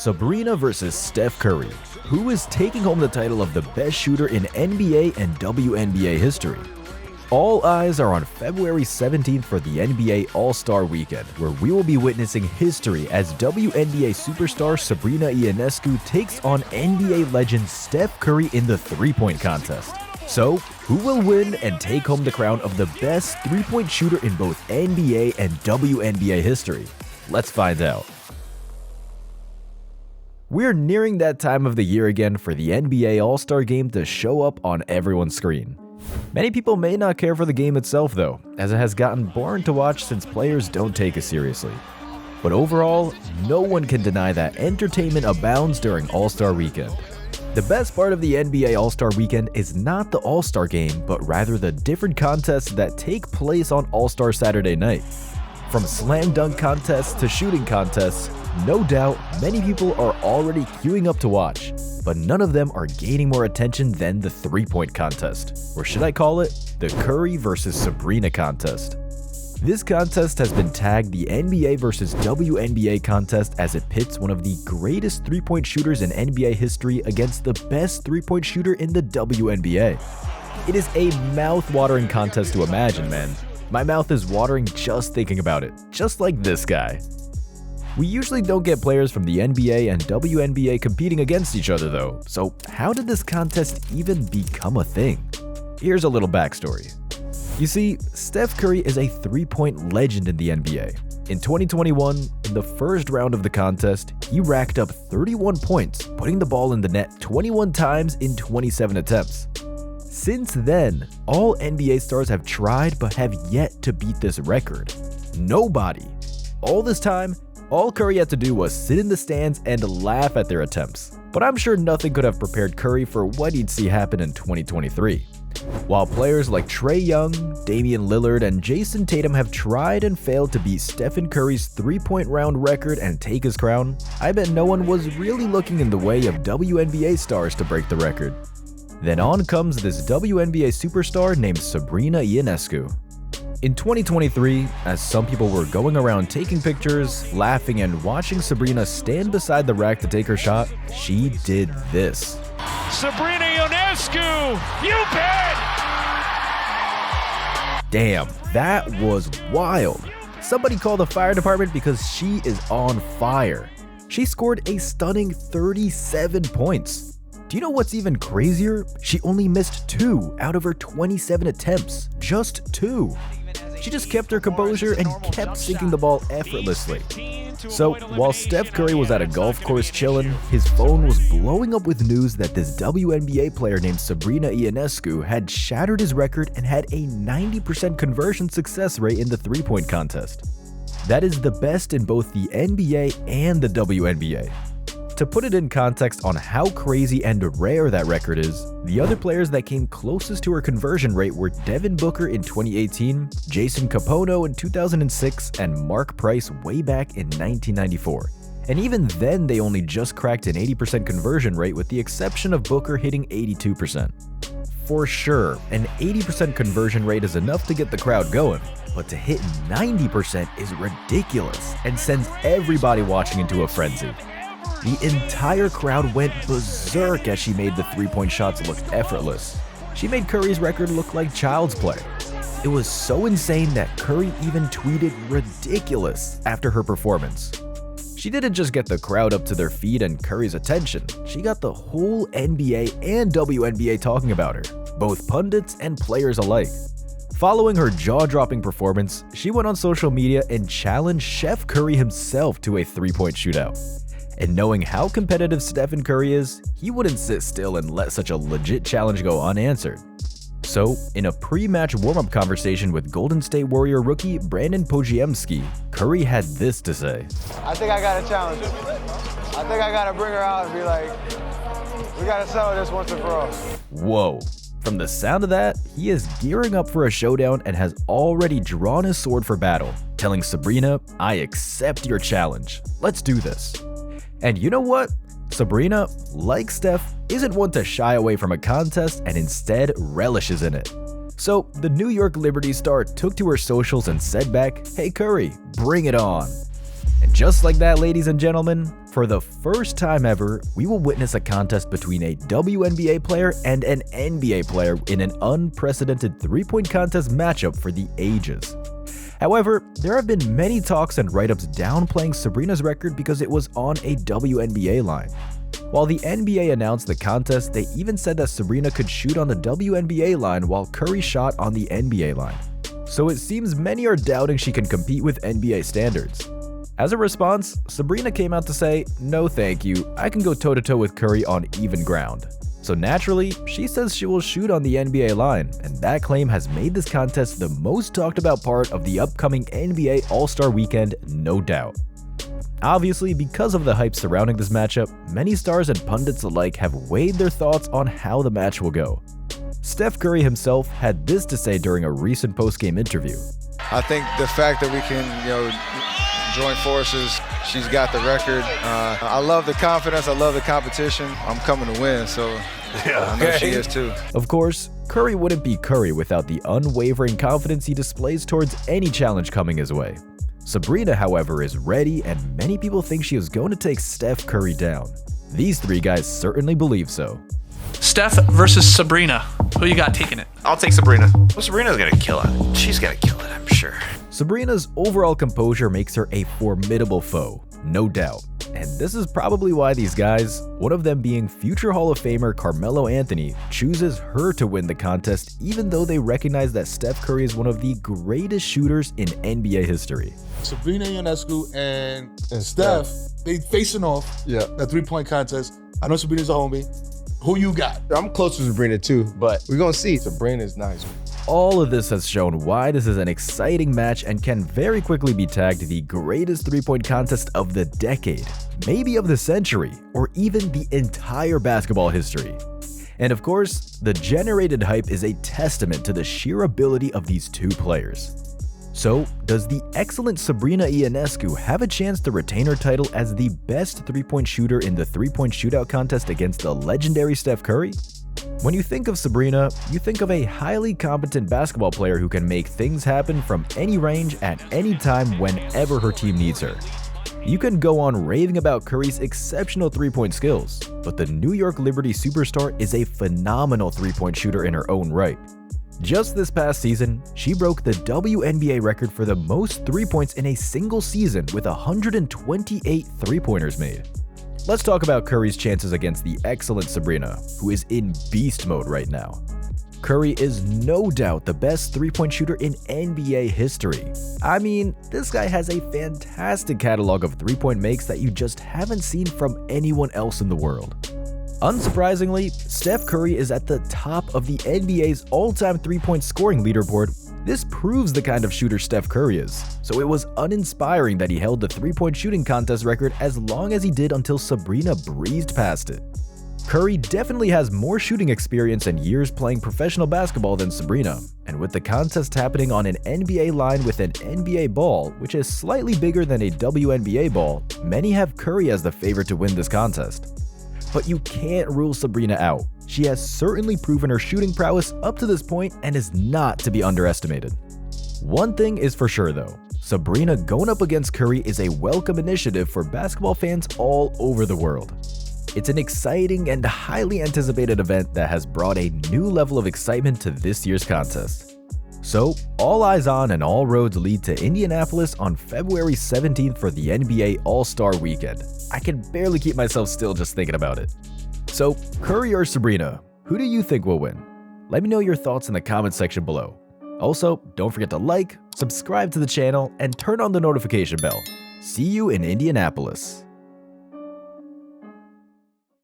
Sabrina versus Steph Curry. Who is taking home the title of the best shooter in NBA and WNBA history? All eyes are on February 17th for the NBA All-Star Weekend, where we will be witnessing history as WNBA superstar Sabrina Ionescu takes on NBA legend Steph Curry in the three-point contest. So, who will win and take home the crown of the best three-point shooter in both NBA and WNBA history? Let's find out. We're nearing that time of the year again for the NBA All-Star Game to show up on everyone's screen. Many people may not care for the game itself though, as it has gotten boring to watch since players don't take it seriously. But overall, no one can deny that entertainment abounds during All-Star Weekend. The best part of the NBA All-Star Weekend is not the All-Star Game, but rather the different contests that take place on All-Star Saturday night. From slam dunk contests to shooting contests, no doubt many people are already queuing up to watch, but none of them are gaining more attention than the three-point contest, or should I call it the Curry versus Sabrina contest. This contest has been tagged the NBA versus WNBA contest as it pits one of the greatest three-point shooters in NBA history against the best three-point shooter in the WNBA. It is a mouth-watering contest to imagine, man. My mouth is watering just thinking about it, just like this guy. We usually don't get players from the NBA and WNBA competing against each other though, so how did this contest even become a thing? Here's a little backstory. You see, Steph Curry is a three-point legend in the NBA. In 2021, in the first round of the contest, he racked up 31 points, putting the ball in the net 21 times in 27 attempts. Since then, all NBA stars have tried but have yet to beat this record. Nobody. All this time, all Curry had to do was sit in the stands and laugh at their attempts. But I'm sure nothing could have prepared Curry for what he'd see happen in 2023. While players like Trae Young, Damian Lillard, and Jason Tatum have tried and failed to beat Stephen Curry's three-point round record and take his crown, I bet no one was really looking in the way of WNBA stars to break the record. Then on comes this WNBA superstar named Sabrina Ionescu. In 2023, as some people were going around taking pictures, laughing, and watching Sabrina stand beside the rack to take her shot, she did this. Sabrina Ionescu, you bet! Damn, that was wild. Somebody call the fire department because she is on fire. She scored a stunning 37 points. Do you know what's even crazier? She only missed 2 out of her 27 attempts. Just 2. She just kept her composure and kept sinking the ball effortlessly. So, while Steph Curry was at a golf course chillin', his phone was blowing up with news that this WNBA player named Sabrina Ionescu had shattered his record and had a 90% conversion success rate in the three-point contest. That is the best in both the NBA and the WNBA. To put it in context on how crazy and rare that record is, the other players that came closest to her conversion rate were Devin Booker in 2018, Jason Capono in 2006, and Mark Price way back in 1994. And even then, they only just cracked an 80% conversion rate with the exception of Booker hitting 82%. For sure, an 80% conversion rate is enough to get the crowd going, but to hit 90% is ridiculous and sends everybody watching into a frenzy. The entire crowd went berserk as she made the three-point shots look effortless. She made Curry's record look like child's play. It was so insane that Curry even tweeted ridiculous after her performance. She didn't just get the crowd up to their feet and Curry's attention, she got the whole NBA and WNBA talking about her, both pundits and players alike. Following her jaw-dropping performance, she went on social media and challenged Chef Curry himself to a three-point shootout. And knowing how competitive Stephen Curry is, he wouldn't sit still and let such a legit challenge go unanswered. So, in a pre-match warm-up conversation with Golden State Warrior rookie Brandon Podziemski, Curry had this to say. I think I got to challenge her. I think I got to bring her out and be like, we got to settle this once and for all. Whoa. From the sound of that, he is gearing up for a showdown and has already drawn his sword for battle, telling Sabrina, I accept your challenge. Let's do this. And you know what? Sabrina, like Steph, isn't one to shy away from a contest and instead relishes in it. So the New York Liberty star took to her socials and said back, hey Curry, bring it on. And just like that, ladies and gentlemen, For the first time ever, we will witness a contest between a WNBA player and an NBA player in an unprecedented three-point contest matchup for the ages. However, there have been many talks and write-ups downplaying Sabrina's record because it was on a WNBA line. While the NBA announced the contest, they even said that Sabrina could shoot on the WNBA line while Curry shot on the NBA line. So it seems many are doubting she can compete with NBA standards. As a response, Sabrina came out to say, "No thank you, I can go toe-to-toe with Curry on even ground." So naturally, she says she will shoot on the NBA line, and that claim has made this contest the most talked about part of the upcoming NBA All-Star Weekend, no doubt. Obviously, because of the hype surrounding this matchup, many stars and pundits alike have weighed their thoughts on how the match will go. Steph Curry himself had this to say during a recent post-game interview. I think the fact that we can, join forces, she's got the record. I love the confidence, I love the competition. I'm coming to win, so I know she is too. Of course, Curry wouldn't be Curry without the unwavering confidence he displays towards any challenge coming his way. Sabrina, however, is ready, and many people think she is going to take Steph Curry down. These three guys certainly believe so. Steph versus Sabrina. Who you got taking it? I'll take Sabrina. Well, Sabrina's gonna kill it. She's gonna kill it, I'm sure. Sabrina's overall composure makes her a formidable foe, no doubt. And this is probably why these guys, one of them being future Hall of Famer Carmelo Anthony, chooses her to win the contest even though they recognize that Steph Curry is one of the greatest shooters in NBA history. Sabrina Ionescu and Steph, they facing off that three-point contest. I know Sabrina's a homie. Who you got? I'm close to Sabrina too, but we're gonna see. Sabrina's nice. All of this has shown why this is an exciting match and can very quickly be tagged the greatest three-point contest of the decade, maybe of the century, or even the entire basketball history. And of course, the generated hype is a testament to the sheer ability of these two players. So, does the excellent Sabrina Ionescu have a chance to retain her title as the best three-point shooter in the three-point shootout contest against the legendary Steph Curry? When you think of Sabrina, you think of a highly competent basketball player who can make things happen from any range at any time whenever her team needs her. You can go on raving about Curry's exceptional three-point skills, but the New York Liberty superstar is a phenomenal three-point shooter in her own right. Just this past season, she broke the WNBA record for the most three-points in a single season with 128 three-pointers made. Let's talk about Curry's chances against the excellent Sabrina, who is in beast mode right now. Curry is no doubt the best three-point shooter in NBA history. I mean, this guy has a fantastic catalog of three-point makes that you just haven't seen from anyone else in the world. Unsurprisingly, Steph Curry is at the top of the NBA's all-time three-point scoring leaderboard. This proves the kind of shooter Steph Curry is, so it was uninspiring that he held the three-point shooting contest record as long as he did until Sabrina breezed past it. Curry definitely has more shooting experience and years playing professional basketball than Sabrina, and with the contest happening on an NBA line with an NBA ball, which is slightly bigger than a WNBA ball, many have Curry as the favorite to win this contest. But you can't rule Sabrina out. She has certainly proven her shooting prowess up to this point and is not to be underestimated. One thing is for sure though, Sabrina going up against Curry is a welcome initiative for basketball fans all over the world. It's an exciting and highly anticipated event that has brought a new level of excitement to this year's contest. So, all eyes on and all roads lead to Indianapolis on February 17th for the NBA All-Star Weekend. I can barely keep myself still just thinking about it. So, Curry or Sabrina, who do you think will win? Let me know your thoughts in the comment section below. Also, don't forget to like, subscribe to the channel, and turn on the notification bell. See you in Indianapolis.